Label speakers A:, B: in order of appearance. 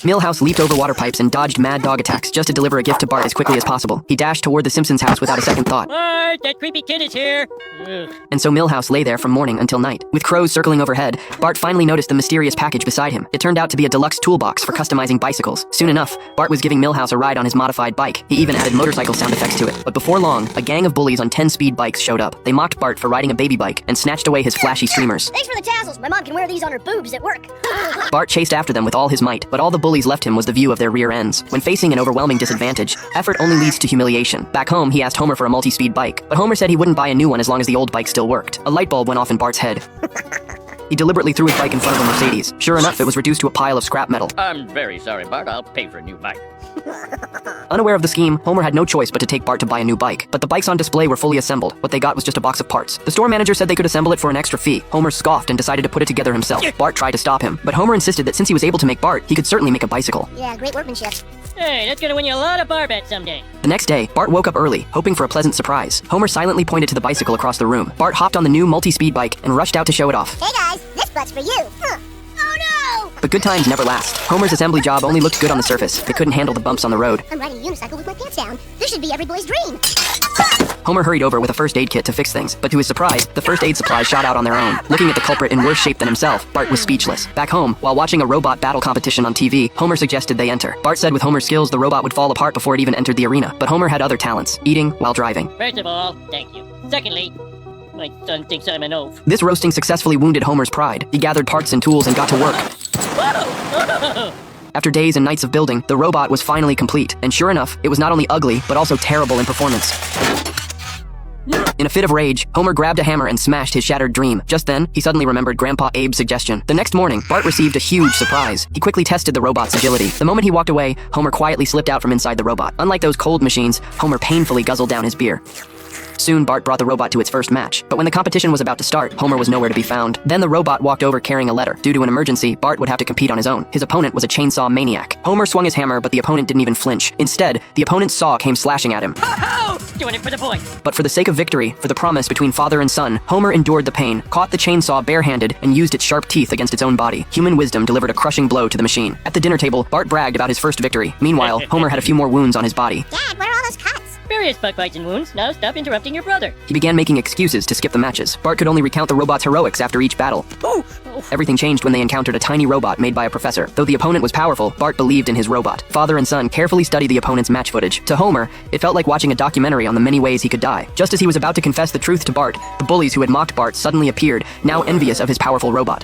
A: Milhouse leaped over water pipes and dodged mad dog attacks just to deliver a gift to Bart as quickly as possible. He dashed toward the Simpsons house without a second thought.
B: Bart, that creepy kid is here. Ugh.
A: And so Milhouse lay there from morning until night. With crows circling overhead, Bart finally noticed the mysterious package beside him. It turned out to be a deluxe toolbox for customizing bicycles. Soon enough, Bart was giving Milhouse a ride on his modified bike. He even added motorcycle sound effects to it. But before long, a gang of bullies on 10-speed bikes showed up. They mocked Bart for riding a baby bike and snatched away his flashy streamers.
C: Thanks for the tassels. My mom can wear these on her boobs at work.
A: Bart chased after them with all his might, but all the bullies left him was the view of their rear ends. When facing an overwhelming disadvantage, effort only leads to humiliation. Back home, he asked Homer for a multi-speed bike, but Homer said he wouldn't buy a new one as long as the old bike still worked. A light bulb went off in Bart's head. He deliberately threw his bike in front of a Mercedes. Sure enough, it was reduced to a pile of scrap metal.
B: I'm very sorry, Bart. I'll pay for a new bike.
A: Unaware of the scheme, Homer had no choice but to take Bart to buy a new bike. But the bikes on display were fully assembled. What they got was just a box of parts. The store manager said they could assemble it for an extra fee. Homer scoffed and decided to put it together himself. Bart tried to stop him, but Homer insisted that since he was able to make Bart, he could certainly make a bicycle.
C: Yeah, great workmanship.
B: Hey, that's gonna win you a lot of bar bets someday.
A: The next day, Bart woke up early, hoping for a pleasant surprise. Homer silently pointed to the bicycle across the room. Bart hopped on the new multi-speed bike and rushed out to show it off.
C: Hey guys, this butt's for you. Huh. Oh no!
A: But good times never last. Homer's assembly job only looked good on the surface. It couldn't handle the bumps on the road.
C: I'm riding a unicycle with my pants down. This should be every boy's dream.
A: Homer hurried over with a first aid kit to fix things, but to his surprise, the first aid supplies shot out on their own. Looking at the culprit in worse shape than himself, Bart was speechless. Back home, while watching a robot battle competition on TV, Homer suggested they enter. Bart said with Homer's skills, the robot would fall apart before it even entered the arena. But Homer had other talents, eating while driving.
B: First of all, thank you. Secondly, my son thinks I'm an oaf.
A: This roasting successfully wounded Homer's pride. He gathered parts and tools and got to work.
B: Whoa!
A: After days and nights of building, the robot was finally complete. And sure enough, it was not only ugly, but also terrible in performance. In a fit of rage, Homer grabbed a hammer and smashed his shattered dream. Just then, he suddenly remembered Grandpa Abe's suggestion. The next morning, Bart received a huge surprise. He quickly tested the robot's agility. The moment he walked away, Homer quietly slipped out from inside the robot. Unlike those cold machines, Homer painfully guzzled down his beer. Soon, Bart brought the robot to its first match. But when the competition was about to start, Homer was nowhere to be found. Then the robot walked over carrying a letter. Due to an emergency, Bart would have to compete on his own. His opponent was a chainsaw maniac. Homer swung his hammer, but the opponent didn't even flinch. Instead, the opponent's saw came slashing at him.
B: Ho-ho! Doing it for the boys.
A: But for the sake of victory, for the promise between father and son, Homer endured the pain, caught the chainsaw barehanded, and used its sharp teeth against its own body. Human wisdom delivered a crushing blow to the machine. At the dinner table, Bart bragged about his first victory. Meanwhile, Homer had a few more wounds on his body.
C: Dad, what are all those cuts?
B: Various bug bites and wounds. Now stop interrupting your brother.
A: He began making excuses to skip the matches. Bart could only recount the robot's heroics after each battle.
B: Oh!
A: Everything changed when they encountered a tiny robot made by a professor. Though the opponent was powerful, Bart believed in his robot. Father and son carefully studied the opponent's match footage. To Homer, it felt like watching a documentary on the many ways he could die. Just as he was about to confess the truth to Bart, the bullies who had mocked Bart suddenly appeared, now envious of his powerful robot.